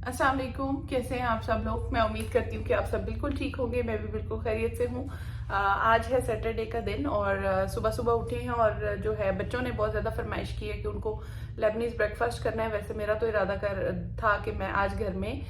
अस्सलाम वालेकुम, कैसे हैं आप सब लोग। मैं उम्मीद करती हूँ कि आप सब बिल्कुल ठीक होंगे। मैं भी बिल्कुल खैरियत से हूँ। आज है सैटरडे का दिन और सुबह सुबह उठे हैं और जो है बच्चों ने बहुत ज़्यादा फरमाइश की है कि उनको लेबनीज ब्रेकफास्ट करना है। वैसे मेरा तो इरादा कर था कि मैं आज घर में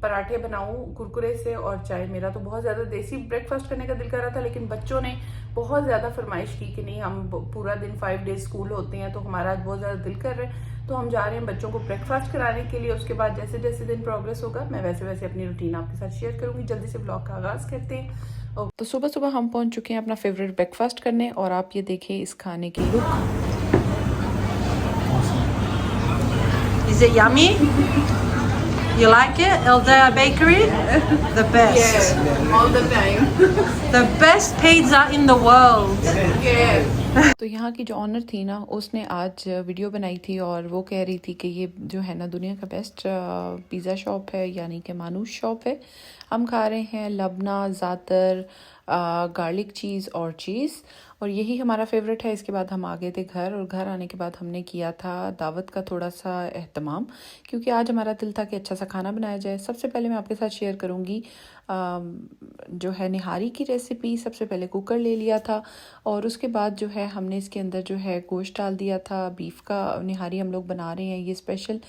पराठे बनाऊं कुरकुरे से और चाय। मेरा तो बहुत ज़्यादा देसी ब्रेकफास्ट करने का दिल कर रहा था, लेकिन बच्चों ने बहुत ज़्यादा फरमाइश की कि नहीं, हम पूरा दिन 5 डेज स्कूल होते हैं तो हमारा आज बहुत ज़्यादा दिल कर रहा है, तो हम जा रहे हैं बच्चों को ब्रेकफास्ट कराने के लिए। उसके बाद जैसे जैसे दिन प्रोग्रेस होगा मैं वैसे वैसे अपनी रूटीन आपके साथ शेयर करूंगी। जल्दी से ब्लॉग का आगाज़ करते हैं। तो सुबह सुबह हम पहुंच चुके हैं अपना फेवरेट ब्रेकफास्ट करने और आप ये देखिए इस खाने की look. Is it yummy? You like it? Eldea Bakery? The best. all the time. The best pizza in the world. तो यहाँ की जो ऑनर थी ना, उसने आज वीडियो बनाई थी और वो कह रही थी कि ये जो है ना दुनिया का बेस्ट पिज़्ज़ा शॉप है, यानी कि मानूस शॉप है। हम खा रहे हैं लबना, ज़ातर, गार्लिक चीज़ और चीज़, और यही हमारा फेवरेट है। इसके बाद हम आ गए थे घर, और घर आने के बाद हमने किया था दावत का थोड़ा सा एहतमाम, क्योंकि आज हमारा दिल था कि अच्छा सा खाना बनाया जाए। सबसे पहले मैं आपके साथ शेयर करूँगी जो है निहारी की रेसिपी। सबसे पहले कुकर ले लिया था और उसके बाद जो है हमने इसके अंदर जो है गोश्त डाल दिया था। बीफ का निहारी हम लोग बना रहे हैं, ये स्पेशल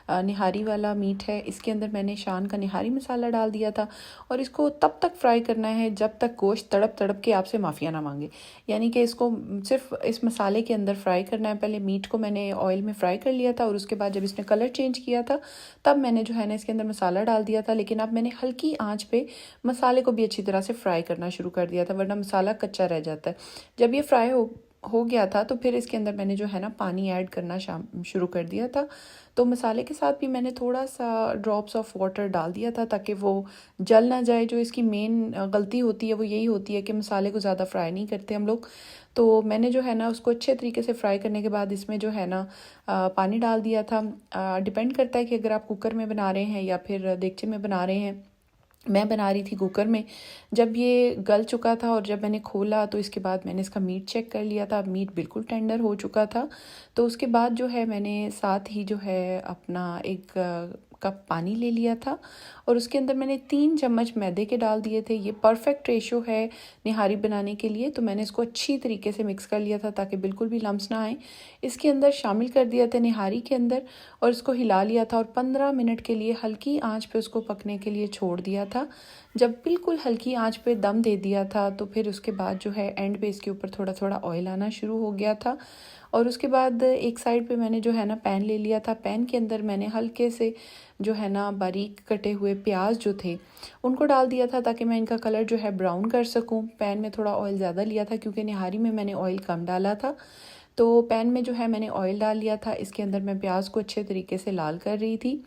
निहारी वाला मीट है। इसके अंदर मैंने शान का निहारी मसाला डाल दिया था और इसको तब तक फ्राई करना है जब तक गोश्त तड़प तड़प के आपसे माफ़िया ना मांगे, यानी कि इसको सिर्फ इस मसाले के अंदर फ्राई करना है। पहले मीट को मैंने ऑयल में फ्राई कर लिया था और उसके बाद जब इसने कलर चेंज किया था तब मैंने जो है ना इसके अंदर मसाला डाल दिया था। लेकिन अब मैंने हल्की आंच पे मसाले को भी अच्छी तरह से फ्राई करना शुरू कर दिया था, वरना मसाला कच्चा रह जाता है। जब ये फ्राई हो गया था तो फिर इसके अंदर मैंने जो है ना पानी ऐड करना शुरू कर दिया था। तो मसाले के साथ भी मैंने थोड़ा सा ड्रॉप्स ऑफ वाटर डाल दिया था ताकि वो जल ना जाए। जो इसकी मेन गलती होती है वो यही होती है कि मसाले को ज़्यादा फ्राई नहीं करते हम लोग। तो मैंने जो है ना उसको अच्छे तरीके से फ्राई करने के बाद इसमें जो है ना पानी डाल दिया था। डिपेंड करता है कि अगर आप कुकर में बना रहे हैं या फिर देगचे में बना रहे हैं। मैं बना रही थी कुकर में। जब ये गल चुका था और जब मैंने खोला तो इसके बाद मैंने इसका मीट चेक कर लिया था। मीट बिल्कुल टेंडर हो चुका था। तो उसके बाद जो है मैंने साथ ही जो है अपना एक कप पानी ले लिया था और उसके अंदर मैंने 3 चम्मच मैदे के डाल दिए थे। ये परफेक्ट रेशो है निहारी बनाने के लिए। तो मैंने इसको अच्छी तरीके से मिक्स कर लिया था ताकि बिल्कुल भी लम्स ना आए। इसके अंदर शामिल कर दिया था निहारी के अंदर और इसको हिला लिया था और 15 मिनट के लिए हल्की आंच पे उसको पकने के लिए छोड़ दिया था। जब बिल्कुल हल्की आंच पे दम दे दिया था तो फिर उसके बाद जो है एंड पे इसके ऊपर थोड़ा थोड़ा ऑयल आना शुरू हो गया था। और उसके बाद एक साइड पे मैंने जो है ना पैन ले लिया था। पैन के अंदर मैंने हल्के से जो है ना बारीक कटे हुए प्याज जो थे उनको डाल दिया था ताकि मैं इनका कलर जो है ब्राउन कर सकूं। पैन में थोड़ा ऑयल ज़्यादा लिया था क्योंकि निहारी में मैंने ऑयल कम डाला था। तो पैन में जो है मैंने ऑयल डाल लिया था। इसके अंदर मैं प्याज को अच्छे तरीके से लाल कर रही थी।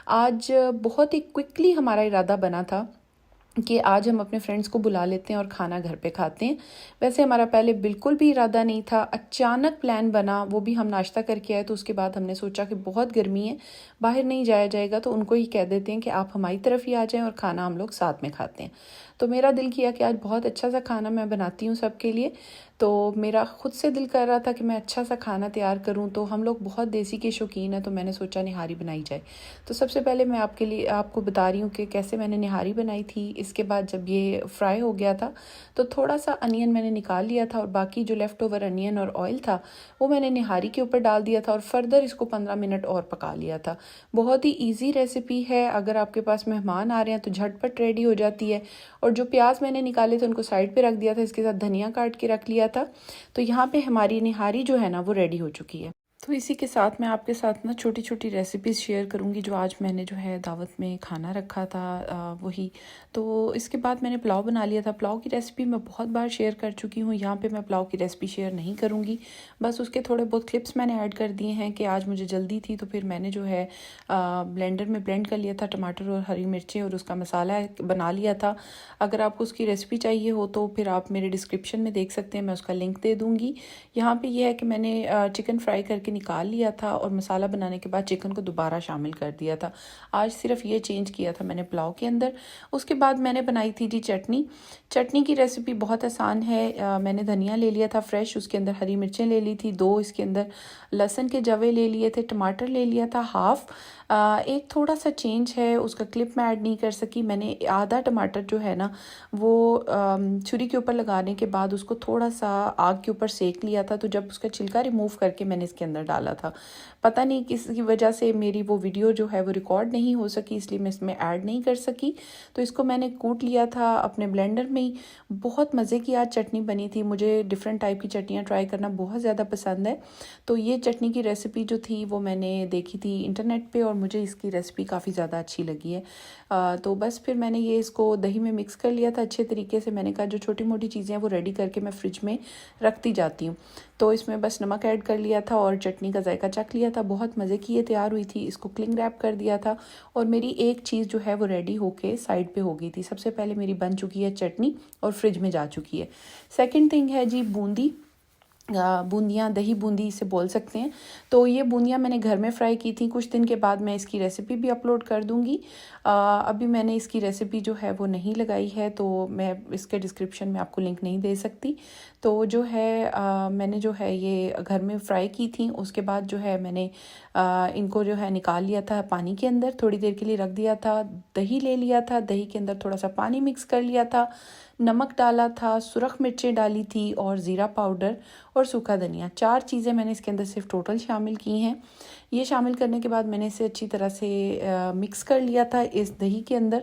आज बहुत ही क्विकली हमारा इरादा बना था कि आज हम अपने फ्रेंड्स को बुला लेते हैं और खाना घर पे खाते हैं। वैसे हमारा पहले बिल्कुल भी इरादा नहीं था, अचानक प्लान बना। वो भी हम नाश्ता करके आए तो उसके बाद हमने सोचा कि बहुत गर्मी है, बाहर नहीं जाया जाएगा, तो उनको ही कह देते हैं कि आप हमारी तरफ ही आ जाएं और खाना हम लोग साथ में खाते हैं। तो मेरा दिल किया कि आज बहुत अच्छा सा खाना मैं बनाती हूँ सबके लिए। तो मेरा खुद से दिल कर रहा था कि मैं अच्छा सा खाना तैयार करूँ। तो हम लोग बहुत देसी के शौकीन हैं तो मैंने सोचा निहारी बनाई जाए। तो सबसे पहले मैं आपको बता रही हूँ कि कैसे मैंने निहारी बनाई थी। इसके बाद जब ये फ्राई हो गया था तो थोड़ा सा अनियन मैंने निकाल लिया था और बाकी जो लेफ़्ट ओवर अनियन और ऑयल था वो मैंने निहारी के ऊपर डाल दिया था और फर्दर इसको 15 मिनट और पका लिया था। बहुत ही ईजी रेसिपी है, अगर आपके पास मेहमान आ रहे हैं तो झटपट रेडी हो जाती है। और जो प्याज मैंने निकाले थे उनको साइड पे रख दिया था, इसके साथ धनिया काट के रख लिया था। तो यहाँ पे हमारी निहारी जो है ना वो रेडी हो चुकी है। तो इसी के साथ मैं आपके साथ ना छोटी छोटी रेसिपीज़ शेयर करूँगी जो आज मैंने जो है दावत में खाना रखा था वही। तो इसके बाद मैंने पुलाव बना लिया था। पुलाव की रेसिपी मैं बहुत बार शेयर कर चुकी हूँ, यहाँ पे मैं पुलाव की रेसिपी शेयर नहीं करूँगी। बस उसके थोड़े बहुत क्लिप्स मैंने ऐड कर दिए हैं कि आज मुझे जल्दी थी तो फिर मैंने जो है ब्लेंडर में ब्लेंड कर लिया था टमाटर और हरी मिर्चें और उसका मसाला बना लिया था। अगर आपको उसकी रेसिपी चाहिए हो तो फिर आप मेरे डिस्क्रिप्शन में देख सकते हैं, मैं उसका लिंक दे दूँगी। यहाँ पर यह है कि मैंने चिकन फ्राई करके निकाल लिया था और मसाला बनाने के बाद चिकन को दोबारा शामिल कर दिया था। आज सिर्फ ये चेंज किया था मैंने पुलाव के अंदर। उसके बाद मैंने बनाई थी जी चटनी की रेसिपी बहुत आसान है। मैंने धनिया ले लिया था फ्रेश, उसके अंदर हरी मिर्चें ले ली थी 2, इसके अंदर लहसुन के जवे ले लिए थे, टमाटर ले लिया था हाफ। एक थोड़ा सा चेंज है, उसका क्लिप मैं ऐड नहीं कर सकी। मैंने आधा टमाटर जो है ना वो छुरी के ऊपर लगाने के बाद उसको थोड़ा सा आग के ऊपर सेक लिया था, तो जब उसका छिलका रिमूव करके मैंने इसके अंदर डाला था। पता नहीं किसकी वजह से मेरी वो वीडियो जो है वो रिकॉर्ड नहीं हो सकी, इसलिए मैं इसमें ऐड नहीं कर सकी। तो इसको मैंने कूट लिया था अपने ब्लेंडर में ही। बहुत मज़े की आज चटनी बनी थी। मुझे डिफरेंट टाइप की चटनियाँ ट्राई करना बहुत ज़्यादा पसंद है। तो ये चटनी की रेसिपी जो थी वो मैंने देखी थी इंटरनेट पे और मुझे इसकी रेसिपी काफ़ी ज़्यादा अच्छी लगी है। तो बस फिर मैंने ये इसको दही में मिक्स कर लिया था अच्छे तरीके से। मैंने कहा जो छोटी मोटी चीज़ें हैं वो रेडी करके मैं फ्रिज में रखती जाती हूँ। तो इसमें बस नमक ऐड कर लिया था और चटनी का जायका चख लिया था। बहुत मज़े की ये तैयार हुई थी। इसको क्लिंग रैप कर दिया था और मेरी एक चीज़ जो है वो रेडी होके साइड पे हो गई थी। सबसे पहले मेरी बन चुकी है चटनी और फ्रिज में जा चुकी है। सेकंड थिंग है जी बूंदी, बूंदियाँ, दही बूंदी इसे बोल सकते हैं। तो ये बूंदियाँ मैंने घर में फ्राई की थी। कुछ दिन के बाद मैं इसकी रेसिपी भी अपलोड कर दूँगी। अभी मैंने इसकी रेसिपी जो है वो नहीं लगाई है, तो मैं इसके डिस्क्रिप्शन में आपको लिंक नहीं दे सकती। तो जो है मैंने जो है ये घर में फ्राई की थी। उसके बाद जो है मैंने इनको जो है निकाल लिया था पानी के अंदर, थोड़ी देर के लिए रख दिया था। दही ले लिया था, दही के अंदर थोड़ा सा पानी मिक्स कर लिया था, नमक डाला था, सुरख मिर्चें डाली थी और ज़ीरा पाउडर और सूखा धनिया। 4 चीज़ें मैंने इसके अंदर सिर्फ टोटल शामिल की हैं। ये शामिल करने के बाद मैंने इसे अच्छी तरह से मिक्स कर लिया था इस दही के अंदर।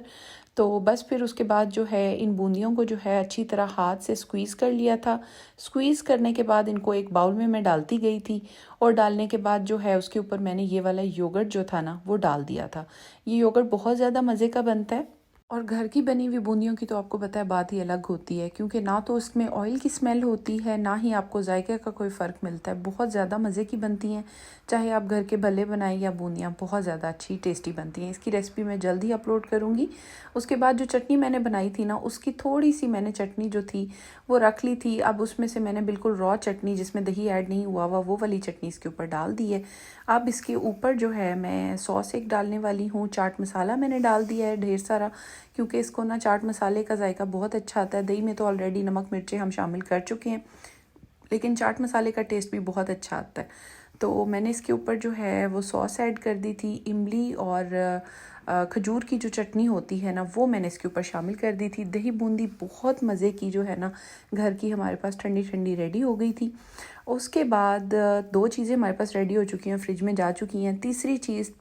तो बस फिर उसके बाद जो है इन बूंदियों को जो है अच्छी तरह हाथ से स्क्वीज़ कर लिया था। स्क्वीज़ करने के बाद इनको एक बाउल में मैं डालती गई थी और डालने के बाद जो है उसके ऊपर मैंने ये वाला योगर्ट जो था ना वो डाल दिया था। ये योगर्ट बहुत ज़्यादा मज़े का बनता है और घर की बनी हुई बूंदियों की तो आपको पता है बात ही अलग होती है, क्योंकि ना तो उसमें ऑयल की स्मेल होती है, ना ही आपको जायके का कोई फ़र्क मिलता है। बहुत ज़्यादा मज़े की बनती हैं, चाहे आप घर के भले बनाएं या बूंदियाँ, बहुत ज़्यादा अच्छी टेस्टी बनती हैं। इसकी रेसिपी मैं जल्द ही अपलोड करूँगी। उसके बाद जो चटनी मैंने बनाई थी ना, उसकी थोड़ी सी मैंने चटनी जो थी वो रख ली थी। अब उसमें से मैंने बिल्कुल रॉ चटनी जिसमें दही ऐड नहीं हुआ वो वाली चटनी इसके ऊपर डाल दी है। अब इसके ऊपर जो है मैं सॉस एक डालने वाली हूँ। चाट मसाला मैंने डाल दिया है ढेर सारा, क्योंकि इसको ना चाट मसाले का जायका बहुत अच्छा आता है। दही में तो ऑलरेडी नमक मिर्चें हम शामिल कर चुके हैं, लेकिन चाट मसाले का टेस्ट भी बहुत अच्छा आता है। तो मैंने इसके ऊपर जो है वो सॉस ऐड कर दी थी। इमली और खजूर की जो चटनी होती है ना वो मैंने इसके ऊपर शामिल कर दी थी। दही बूंदी बहुत मज़े की जो है ना घर की हमारे पास ठंडी ठंडी रेडी हो गई थी। उसके बाद 2 चीज़ें हमारे पास रेडी हो चुकी हैं, फ्रिज में जा चुकी हैं। तीसरी चीज़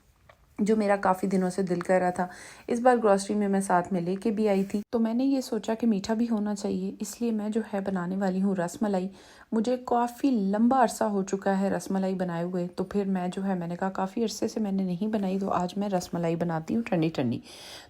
जो मेरा काफ़ी दिनों से दिल कर रहा था, इस बार ग्रॉसरी में मैं साथ में लेके भी आई थी। तो मैंने ये सोचा कि मीठा भी होना चाहिए, इसलिए मैं जो है बनाने वाली हूँ रसमलाई। मुझे काफ़ी लंबा अरसा हो चुका है रसमलाई बनाए हुए, तो फिर मैं जो है मैंने कहा काफ़ी अरसे से मैंने नहीं बनाई, तो आज मैं रसमलाई बनाती हूँ ठंडी ठंडी।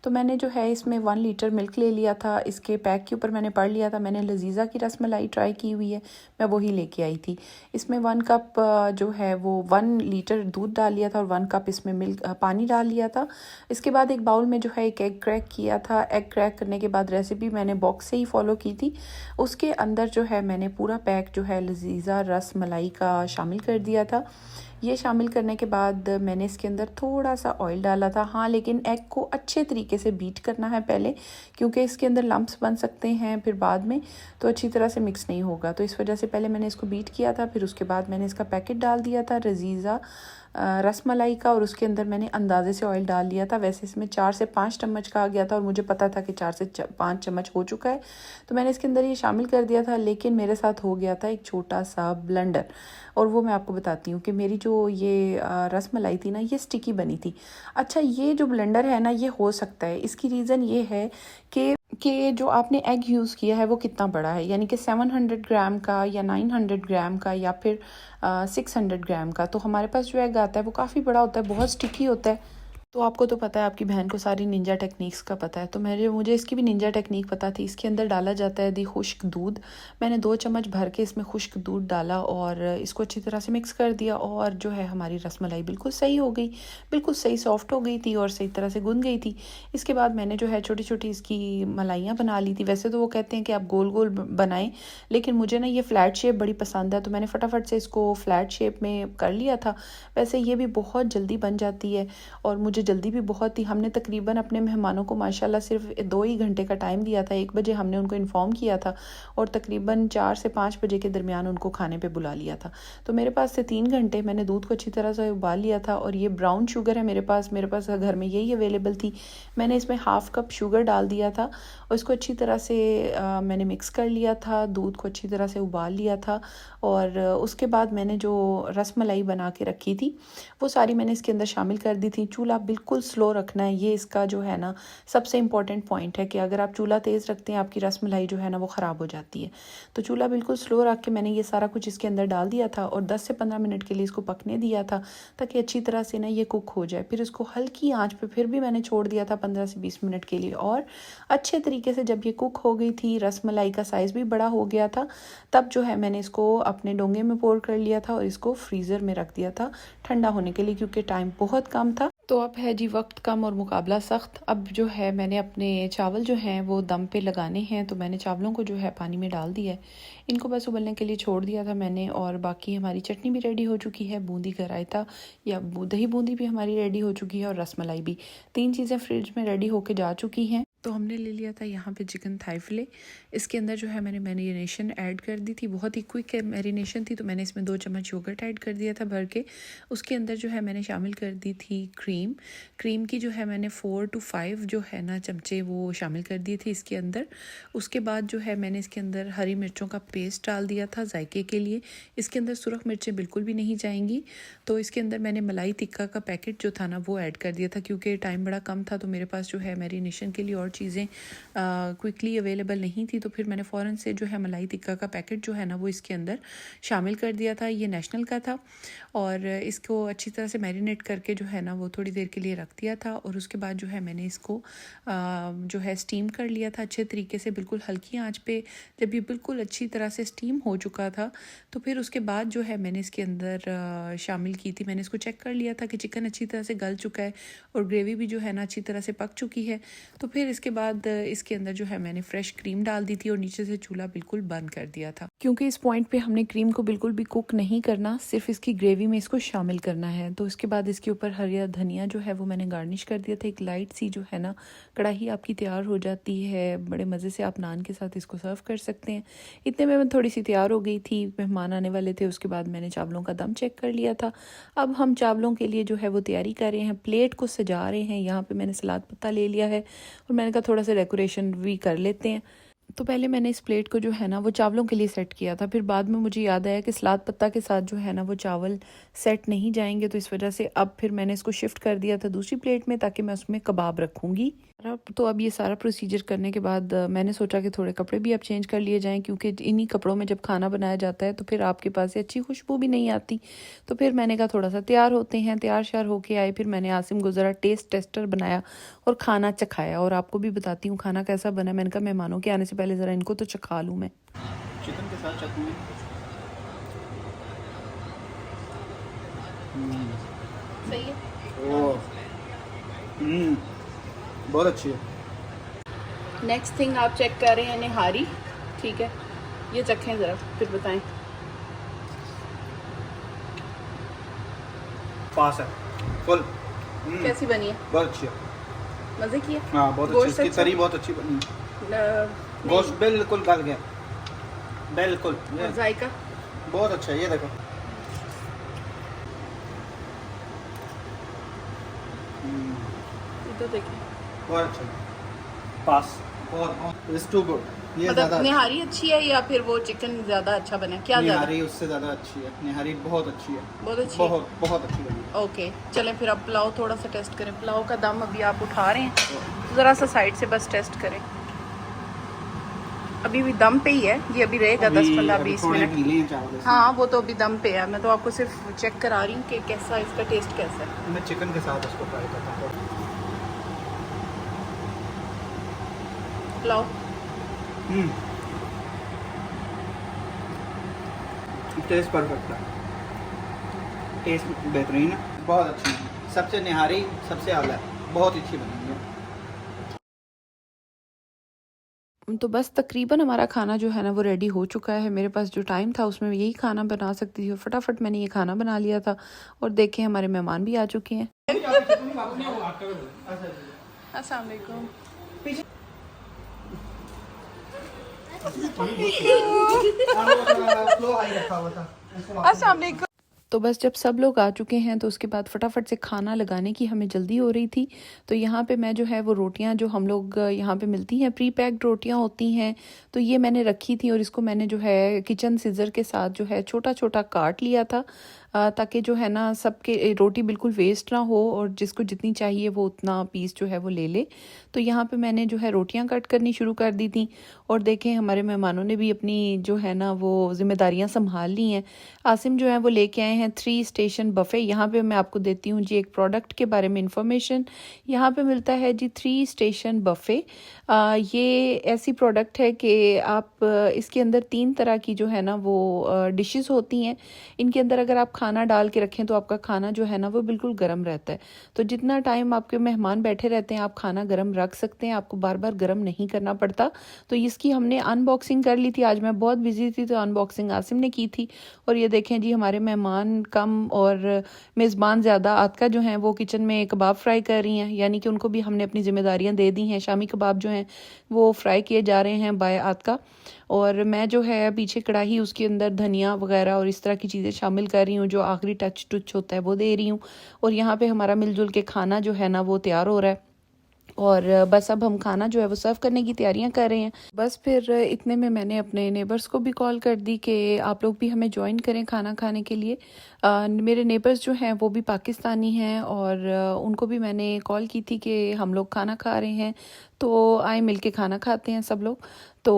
तो मैंने जो है इसमें 1 लीटर मिल्क ले लिया था। इसके पैक के ऊपर मैंने पढ़ लिया था, मैंने लजीज़ा की रसमलाई ट्राई की हुई है, मैं वही लेके आई थी। इसमें 1 कप जो है वो 1 लीटर दूध डाल लिया था और 1 कप इसमें मिल्क पानी डाल लिया था। इसके बाद एक बाउल में जो है एक एग क्रैक किया था। एग क्रैक करने के बाद रेसिपी मैंने बॉक्स से ही फॉलो की थी। उसके अंदर जो है मैंने पूरा पैक जो है लजीज़ा रस मलाई का शामिल कर दिया था। ये शामिल करने के बाद मैंने इसके अंदर थोड़ा सा ऑयल डाला था। हाँ, लेकिन एग को अच्छे तरीके से बीट करना है पहले, क्योंकि इसके अंदर लम्प्स बन सकते हैं फिर बाद में, तो अच्छी तरह से मिक्स नहीं होगा। तो इस वजह से पहले मैंने इसको बीट किया था, फिर उसके बाद मैंने इसका पैकेट डाल दिया था लजीज़ा रसमलाई का, और उसके अंदर मैंने अंदाजे से ऑयल डाल लिया था। वैसे इसमें 4 से 5 चम्मच का आ गया था और मुझे पता था कि 4 से 5 चम्मच हो चुका है, तो मैंने इसके अंदर ये शामिल कर दिया था। लेकिन मेरे साथ हो गया था एक छोटा सा ब्लंडर, और वो मैं आपको बताती हूँ कि मेरी जो ये रसमलाई थी ना, ये स्टिकी बनी थी। अच्छा, ये जो ब्लेंडर है ना, ये हो सकता है, इसकी रीज़न ये है कि जो आपने एग यूज़ किया है वो कितना बड़ा है, यानी कि 700 ग्राम का या 900 ग्राम का या फिर 600 ग्राम का। तो हमारे पास जो एग आता है वो काफ़ी बड़ा होता है, बहुत स्टिकी होता है। तो आपको तो पता है, आपकी बहन को सारी निंजा टेक्निक्स का पता है, तो मुझे इसकी भी निंजा टेक्निक पता थी। इसके अंदर डाला जाता है खुश्क दूध। मैंने 2 चम्मच भर के इसमें खुश्क दूध डाला और इसको अच्छी तरह से मिक्स कर दिया, और जो है हमारी रसमलाई बिल्कुल सही हो गई, बिल्कुल सही सॉफ्ट हो गई थी और सही तरह से गूंद गई थी। इसके बाद मैंने जो है छोटी छोटी इसकी मलाइयाँ बना ली थी। वैसे तो वो कहते हैं कि आप गोल गोल बनाएं, लेकिन मुझे ना ये फ्लैट शेप बड़ी पसंद है, तो मैंने फटाफट से इसको फ्लैट शेप में कर लिया था। वैसे ये भी बहुत जल्दी बन जाती है और मुझे जल्दी भी बहुत थी। हमने तकरीबन अपने मेहमानों को माशाल्लाह सिर्फ 2 ही घंटे का टाइम दिया था। 1 बजे हमने उनको इन्फॉर्म किया था और तकरीबन 4 से 5 बजे के दरमियान उनको खाने पे बुला लिया था। तो मेरे पास से 3 घंटे मैंने दूध को अच्छी तरह से उबाल लिया था। और ये ब्राउन शुगर है मेरे पास घर में यही अवेलेबल थी। मैंने इसमें 1/2 कप शुगर डाल दिया था और इसको अच्छी तरह से मैंने मिक्स कर लिया था। दूध को अच्छी तरह से उबाल लिया था और उसके बाद मैंने जो रसमलाई बना के रखी थी वो सारी मैंने इसके अंदर शामिल कर दी थी। चूल्हा बिल्कुल स्लो रखना है, ये इसका जो है ना सबसे इम्पॉर्टेंट पॉइंट है कि अगर आप चूल्हा तेज़ रखते हैं आपकी रसमलाई जो है ना वो ख़राब हो जाती है। तो चूल्हा बिल्कुल स्लो रख के मैंने ये सारा कुछ इसके अंदर डाल दिया था और 10 से 15 मिनट के लिए इसको पकने दिया था ताकि अच्छी तरह से ना ये कुक हो जाए। फिर इसको हल्की आंच पे फिर भी मैंने छोड़ दिया था 15 से 20 मिनट के लिए, और अच्छे तरीके से जब ये कुक हो गई थी, रसमलाई का साइज़ भी बड़ा हो गया था, तब जो है मैंने इसको अपने डोंगे में पोर कर लिया था और इसको फ्रीज़र में रख दिया था ठंडा होने के लिए, क्योंकि टाइम बहुत कम था। तो अब है जी वक्त कम और मुकाबला सख्त। अब जो है मैंने अपने चावल जो हैं वो दम पे लगाने हैं, तो मैंने चावलों को जो है पानी में डाल दिया है, इनको बस उबलने के लिए छोड़ दिया था मैंने। और बाकी हमारी चटनी भी रेडी हो चुकी है, बूंदी का रायता या दही बूंदी भी हमारी रेडी हो चुकी है और रसमलाई भी। 3 चीज़ें फ्रिज में रेडी होके जा चुकी हैं। तो हमने ले लिया था यहाँ पे चिकन थाई फिले। इसके अंदर जो है मैंने मैरिनेशन ऐड कर दी थी, बहुत ही क्विक मैरिनेशन थी, तो मैंने इसमें 2 चम्मच योगर्ट ऐड कर दिया था भर के। उसके अंदर जो है मैंने शामिल कर दी थी क्रीम की जो है मैंने 4 to 5 जो है ना चमचे वो शामिल कर दिए थे इसके अंदर। उसके बाद जो है मैंने इसके अंदर हरी मिर्चों का पेस्ट डाल दिया था जायके के लिए। इसके अंदर सुरख मिर्चें बिल्कुल भी नहीं जाएंगी। तो इसके अंदर मैंने मलाई टिक्का का पैकेट जो था ना वो ऐड कर दिया था, क्योंकि टाइम बड़ा कम था, तो मेरे पास जो है मैरिनेशन के लिए और चीज़ें क्विकली अवेलेबल नहीं थी। तो फिर मैंने फ़ौरन से जो है मलाई टिक्का का पैकेट जो है ना वो इसके अंदर शामिल कर दिया था। ये नेशनल का था और इसको अच्छी तरह से मैरिनेट करके जो है ना वो थोड़ी देर के लिए रख दिया था। और उसके बाद जो है मैंने इसको जो है स्टीम कर लिया था अच्छे तरीके से, बिल्कुल हल्की आंच पे। जब ये बिल्कुल अच्छी तरह से स्टीम हो चुका था तो फिर उसके बाद जो है मैंने इसके अंदर शामिल की थी, मैंने इसको चेक कर लिया था कि चिकन अच्छी तरह से गल चुका है और ग्रेवी भी जो है ना अच्छी तरह से पक चुकी है। तो फिर इसके बाद इसके अंदर जो है मैंने फ्रेश क्रीम डाल दी थी और नीचे से चूल्हा बिल्कुल बंद कर दिया था, क्योंकि इस पॉइंट पे हमने क्रीम को बिल्कुल भी कुक नहीं करना, सिर्फ इसकी ग्रेवी में इसको शामिल करना है। तो इसके बाद इसके ऊपर हरिया धनिया जो है वो मैंने गार्निश कर दिया था। एक लाइट सी जो है ना कढ़ाई आपकी तैयार हो जाती है, बड़े मज़े से आप नान के साथ इसको सर्व कर सकते हैं। इतने में मैं थोड़ी सी तैयार हो गई थी, मेहमान आने वाले थे। उसके बाद मैंने चावलों का दम चेक कर लिया था। अब हम चावलों के लिए जो है वो तैयारी कर रहे हैं, प्लेट को सजा रहे हैं। यहाँ पे मैंने सलाद पत्ता ले लिया है और मैंने कहा थोड़ा सा डेकोरेशन भी कर लेते हैं। तो पहले मैंने इस प्लेट को जो है ना वो चावलों के लिए सेट किया था, फिर बाद में मुझे याद आया कि सलाद पत्ता के साथ जो है ना वो चावल सेट नहीं जाएंगे, तो इस वजह से अब फिर मैंने इसको शिफ्ट कर दिया था दूसरी प्लेट में ताकि मैं उसमें कबाब रखूँगी। तो अब ये सारा प्रोसीजर करने के बाद मैंने सोचा कि थोड़े कपड़े भी अब चेंज कर लिए जाएं, क्योंकि इन्हीं कपड़ों में जब खाना बनाया जाता है तो फिर आपके पास अच्छी खुशबू भी नहीं आती। तो फिर मैंने कहा थोड़ा सा तैयार होते हैं, तैयार श्यार होके आए। फिर मैंने आसिम गुजरा टेस्ट टेस्टर बनाया और खाना चखाया, और आपको भी बताती हूँ खाना कैसा बना। मैंने कहा मेहमानों के आने से पहले ज़रा इनको तो चखा लूँ मैं। चिकन के साथ चटनी सही है, बहुत अच्छी है। नेक्स्ट थिंग आप चेक कर रहे हैं निहारी, ठीक है, ये चखें ज़रा फिर बताएं। पास है फुल। कैसी बनी है? बहुत अच्छी है, मज़े की है। हाँ बहुत अच्छी, इसकी तरी बहुत अच्छी बनी है। गोश्त बिल्कुल गल गया, बिल्कुल। जायका बहुत अच्छा है, ये देखो। तो देखिए बहुत अच्छा, पास। बहुत इट्स टू गुड। ये मतलब ज़्यादा निहारी अच्छी है या फिर वो चिकन ज़्यादा अच्छा बना? क्या ज़्यादा? निहारी उससे ज़्यादा अच्छी है, निहारी बहुत अच्छी है, बहुत अच्छी है? बहुत बहुत अच्छी बनी है। ओके चलें फिर अब पुलाव थोड़ा सा टेस्ट करें। पुलाव का दम अभी आप उठा रहे हैं, ज़रा सा साइड से बस टेस्ट करें। अभी भी दम पे ही है ये, अभी रहेगा 10-15-20 मिनट। गीले हैं चावल। हाँ वो तो अभी दम पे है, मैं तो आपको सिर्फ चेक करा रही हूँ कि कैसा इसका टेस्ट कैसा है। मैं चिकन के साथ इसको फ्राई करता हूँ। लाओ। टेस्ट परफेक्ट है, टेस्ट बेहतरीन है, बहुत अच्छी है, सबसे निहारी सबसे आला है, बहुत अच्छी बनी है। तो बस तकरीबन हमारा खाना जो है ना वो रेडी हो चुका है। मेरे पास जो टाइम था उसमें यही खाना बना सकती थी और फटाफट मैंने ये खाना बना लिया था। और देखें हमारे मेहमान भी आ चुके हैं। अस्सलाम वालेकुम। अस्सलाम वालेकुम। तो बस जब सब लोग आ चुके हैं तो उसके बाद फटाफट से खाना लगाने की हमें जल्दी हो रही थी। तो यहाँ पे मैं जो है वो रोटियाँ जो हम लोग यहाँ पे मिलती हैं, प्री पैक्ड रोटियाँ होती हैं, तो ये मैंने रखी थी और इसको मैंने जो है किचन सीजर के साथ जो है छोटा छोटा काट लिया था, ताकि जो है ना सबके रोटी बिल्कुल वेस्ट ना हो और जिसको जितनी चाहिए वो उतना पीस जो है वो ले ले। तो यहाँ पे मैंने जो है रोटियाँ कट करनी शुरू कर दी थी। और देखें हमारे मेहमानों ने भी अपनी जो है ना वो जिम्मेदारियाँ संभाल ली हैं। आसिम जो है वो लेके आए हैं 3 स्टेशन बफ़े। यहाँ पे मैं आपको देती हूँ जी एक प्रोडक्ट के बारे में इंफॉर्मेशन। यहाँ पे मिलता है जी 3 स्टेशन बफ़े। ये ऐसी प्रोडक्ट है कि आप इसके अंदर 3 तरह की जो है ना वो डिशेस होती हैं। इनके अंदर अगर आप खाना डाल के रखें तो आपका खाना जो है ना वो बिल्कुल गर्म रहता है। तो जितना टाइम आपके मेहमान बैठे रहते हैं आप खाना गर्म रख सकते हैं, आपको बार बार गर्म नहीं करना पड़ता। तो इसकी हमने अनबॉक्सिंग कर ली थी, आज मैं बहुत बिजी थी तो अनबॉक्सिंग आसिम ने की थी। और ये देखें जी हमारे मेहमान कम और मेज़बान ज़्यादा। आतका जो हैं वो किचन में कबाब फ्राई कर रही हैं, यानी कि उनको भी हमने अपनी जिम्मेदारियां दे दी हैं। शामी कबाब जो हैं वो फ्राई किए जा रहे हैं बाय आतका। और मैं जो है पीछे कढ़ाई उसके अंदर धनिया वगैरह और इस तरह की चीज़ें शामिल कर रही हूँ, जो आखिरी टच होता है वो दे रही हूँ। और यहाँ पे हमारा मिलजुल के खाना जो है ना वो तैयार हो रहा है और बस अब हम खाना जो है वो सर्व करने की तैयारियां कर रहे हैं। बस फिर इतने में मैंने अपने नेबर्स को भी कॉल कर दी कि आप लोग भी हमें ज्वाइन करें खाना खाने के लिए। मेरे नेबर्स जो हैं वो भी पाकिस्तानी हैं और उनको भी मैंने कॉल की थी कि हम लोग खाना खा रहे हैं तो आए मिल के खाना खाते हैं सब लोग। तो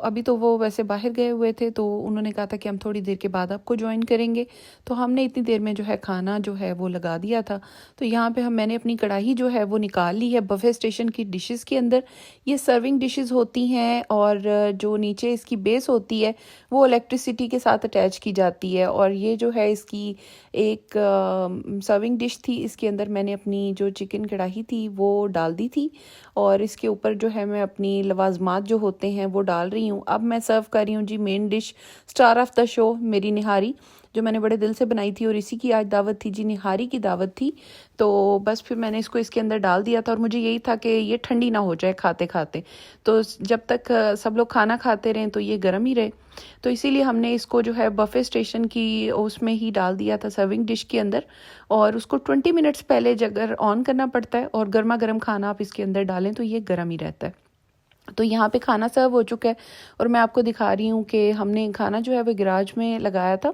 अभी तो वो वैसे बाहर गए हुए थे तो उन्होंने कहा था कि हम थोड़ी देर के बाद आपको ज्वाइन करेंगे। तो हमने इतनी देर में जो है खाना जो है वो लगा दिया था। तो यहाँ पे मैंने अपनी कढ़ाई जो है वो निकाल ली है बफे स्टेशन की डिशेस के अंदर। ये सर्विंग डिशेस होती हैं और जो नीचे इसकी बेस होती है वो इलेक्ट्रिसिटी के साथ अटैच की जाती है। और ये जो है इसकी एक सर्विंग डिश थी, इसके अंदर मैंने अपनी जो चिकन कढ़ाई थी वो डाल दी थी और इसके ऊपर जो है मैं अपनी लवाजमात जो होते हैं वो डाल रही हूँ। अब मैं सर्व कर रही हूँ जी main dish, star of the show, मेरी निहारी, जो मैंने बड़े दिल से बनाई थी और इसी की आज दावत थी जी, निहारी की दावत थी। तो बस फिर मैंने इसको इसके अंदर डाल दिया था और मुझे यही था कि ये ठंडी ना हो जाए खाते खाते, तो जब तक सब लोग खाना खाते रहें तो ये गर्म ही रहे। तो इसीलिए हमने इसको जो है बफे स्टेशन की उसमें ही डाल दिया था सर्विंग डिश के अंदर और उसको 20 मिनट्स पहले जगह ऑन करना पड़ता है और गर्मा गर्म खाना आप इसके अंदर डालें तो ये गर्म ही रहता है। तो यहाँ पे खाना सर्व हो चुका है और मैं आपको दिखा रही हूँ कि हमने खाना जो है वो गैराज में लगाया था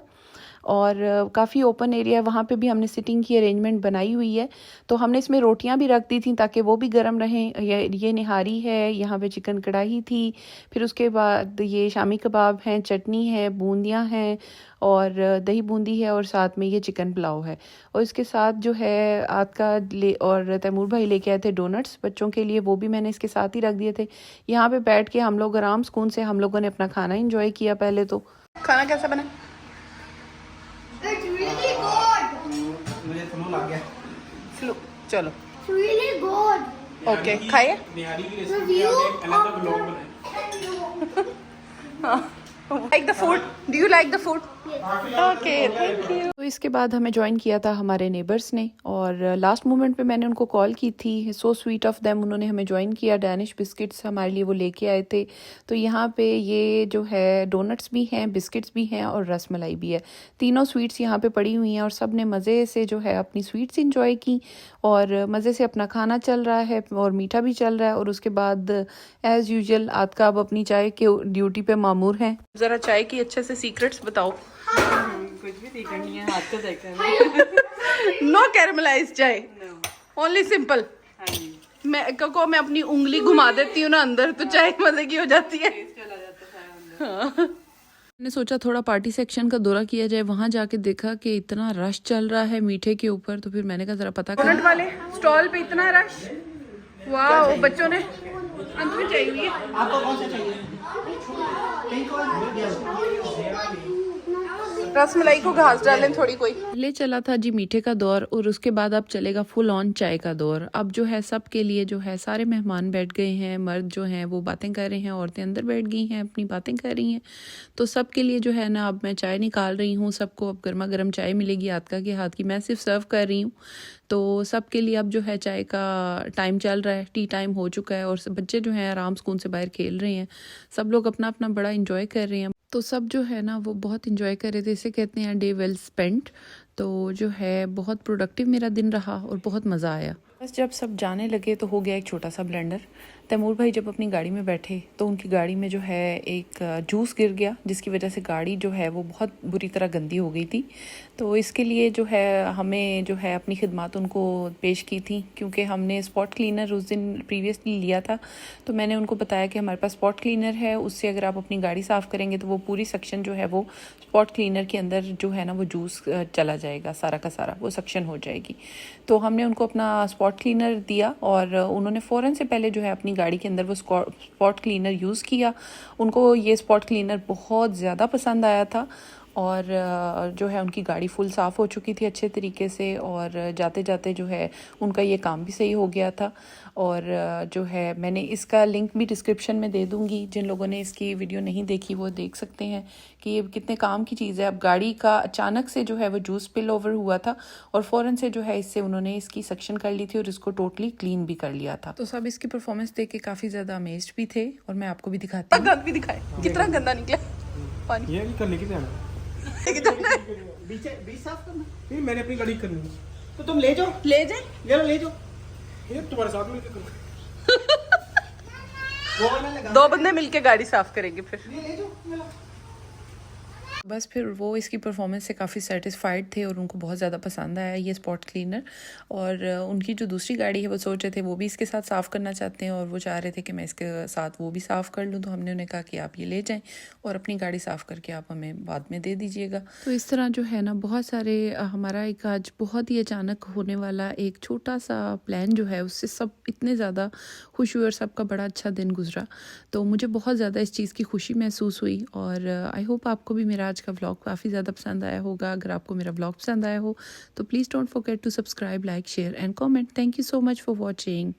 और काफ़ी ओपन एरिया है, वहाँ पे भी हमने सिटिंग की अरेंजमेंट बनाई हुई है। तो हमने इसमें रोटियां भी रख दी थी ताकि वो भी गर्म रहें। ये निहारी है, यहाँ पे चिकन कढ़ाई थी, फिर उसके बाद ये शामी कबाब हैं, चटनी है, बूंदियाँ हैं और दही बूंदी है और साथ में ये चिकन पुलाव है। और इसके साथ जो है आतका और तैमूर भाई लेके आए थे डोनट्स बच्चों के लिए, वो भी मैंने इसके साथ ही रख दिए थे। यहाँ पे बैठ के हम लोग आराम सुकून से हम लोगों ने अपना खाना इंजॉय किया। पहले तो खाना कैसा बना? It's really good. मुझे फ्लू लग गया। फ्लू, चलो It's really good. ओके खाइए। Review Like the food? Do you like the food? Okay, thank you. तो इसके बाद हमें ज्वाइन किया था हमारे नेबर्स ने और लास्ट मोमेंट पे मैंने उनको कॉल की थी। सो स्वीट ऑफ देम, उन्होंने हमें ज्वाइन किया। डैनिश बिस्किट्स हमारे लिए वो लेके आए थे। तो यहाँ पे ये जो है डोनट्स भी हैं, बिस्किट्स भी हैं और रसमलाई भी है। तीनों स्वीट्स यहाँ पे पड़ी हुई हैं और सब ने मज़े से जो है अपनी स्वीट्स इंजॉय की और मज़े से अपना खाना चल रहा है और मीठा भी चल रहा है। और उसके बाद एज़ यूजुअल आतका अब अपनी चाय के ड्यूटी पे मामूर हैं। ज़रा चाय की अच्छे से सीक्रेट्स बताओ। कुछ भी नहीं करनी है, हाथ को देखना। नो कैरमलाइज चाय, ओनली सिंपल। मैं अपनी उंगली घुमा देती हूँ ना अंदर तो चाय मजे की हो जाती है। मैंने सोचा थोड़ा पार्टी सेक्शन का दौरा किया जाए, वहाँ जाके देखा कि इतना रश चल रहा है मीठे के ऊपर, तो फिर मैंने कहा ज़रा पता कर। वाले स्टॉल पे इतना रश, वाह, बच्चों ने अंत में चाहिए। आपको कौन सा चाहिए? पिंक रसमलाई को घास डालें थोड़ी कोई। पहले चला था जी मीठे का दौर और उसके बाद अब चलेगा फुल ऑन चाय का दौर। अब जो है सब के लिए जो है सारे मेहमान बैठ गए हैं, मर्द जो हैं वो बातें कर रहे हैं, औरतें अंदर बैठ गई हैं अपनी बातें कर रही हैं। तो सब के लिए जो है ना अब मैं चाय निकाल रही हूँ, सबको अब गर्मा गर्म चाय मिलेगी आतका के हाथ की। मैं सिर्फ सर्व कर रही हूँ, तो सब के लिए अब जो है चाय का टाइम चल रहा है, टी टाइम हो चुका है और सब बच्चे जो हैं आराम सुकून से बाहर खेल रहे हैं। सब लोग अपना अपना बड़ा इंजॉय कर रहे हैं। तो सब जो है ना वो बहुत इंजॉय कर रहे थे, इसे कहते हैं डे वेल स्पेंट। तो जो है बहुत प्रोडक्टिव मेरा दिन रहा और बहुत मज़ा आया। बस जब सब जाने लगे तो हो गया एक छोटा सा ब्लेंडर। तैमूर भाई जब अपनी गाड़ी में बैठे तो उनकी गाड़ी में जो है एक जूस गिर गया, जिसकी वजह से गाड़ी जो है वो बहुत बुरी तरह गंदी हो गई थी। तो इसके लिए जो है हमें जो है अपनी खिदमत उनको पेश की थी, क्योंकि हमने स्पॉट क्लीनर उस दिन प्रीवियसली लिया था। तो मैंने उनको बताया कि हमारे पास स्पॉट क्लीनर है, उससे अगर आप अपनी गाड़ी साफ़ करेंगे तो वो पूरी सेक्शन जो है वो स्पॉट क्लीनर के अंदर जो है ना वो जूस चला जाएगा, सारा का सारा वो सेक्शन हो जाएगी। तो हमने उनको अपना स्पॉट क्लीनर दिया और उन्होंने फ़ौरन से पहले जो है अपनी गाड़ी के अंदर वो स्पॉट क्लीनर यूज़ किया। उनको ये स्पॉट क्लीनर बहुत ज़्यादा पसंद आया था और जो है उनकी गाड़ी फुल साफ़ हो चुकी थी अच्छे तरीके से, और जाते जाते जो है उनका ये काम भी सही हो गया था। और जो है मैंने इसका लिंक भी डिस्क्रिप्शन में दे दूँगी, जिन लोगों ने इसकी वीडियो नहीं देखी वो देख सकते हैं कि ये कितने काम की चीज़ है। अब गाड़ी का अचानक से जो है वो जूस स्पिल ओवर हुआ था और फ़ौरन से जो है इससे उन्होंने इसकी सेक्शन कर ली थी और इसको टोटली क्लीन भी कर लिया था। तो सब इसकी परफॉर्मेंस देख के काफ़ी ज़्यादा अमेज्ड भी थे और मैं आपको भी दिखाती हूँ। भी दिखाए कितना गंदा निकला पानी। ये करने की जाना बीच साफ करना। नहीं, मैंने अपनी गाड़ी करनी है। तो तुम ले जाओ, ले जाए ये लो ले जाओ। ये तुम्हारे साथ मिलकर करूँ। वो वाला लगा, 2 बंदे मिलके गाड़ी साफ करेंगे फिर। ये ले जाओ, ये लो। बस फिर वो इसकी परफॉर्मेंस से काफ़ी सेटिस्फाइड थे और उनको बहुत ज़्यादा पसंद आया ये स्पॉट क्लीनर। और उनकी जो दूसरी गाड़ी है वो सोच रहे थे वो भी इसके साथ साफ़ करना चाहते हैं और वो चाह रहे थे कि मैं इसके साथ वो भी साफ़ कर लूँ। तो हमने उन्हें कहा कि आप ये ले जाएं और अपनी गाड़ी साफ़ करके आप हमें बाद में दे दीजिएगा। तो इस तरह जो है ना बहुत सारे हमारा एक आज बहुत ही अचानक होने वाला एक छोटा सा प्लान जो है उससे सब इतने ज़्यादा खुश हुए और सबका बड़ा अच्छा दिन गुजरा। तो मुझे बहुत ज़्यादा इस चीज़ की खुशी महसूस हुई और आई होप आपको भी मेरा आज का व्लॉग काफ़ी ज़्यादा पसंद आया होगा। अगर आपको मेरा व्लॉग पसंद आया हो तो please don't forget to subscribe, like, share and comment. Thank you so much for watching.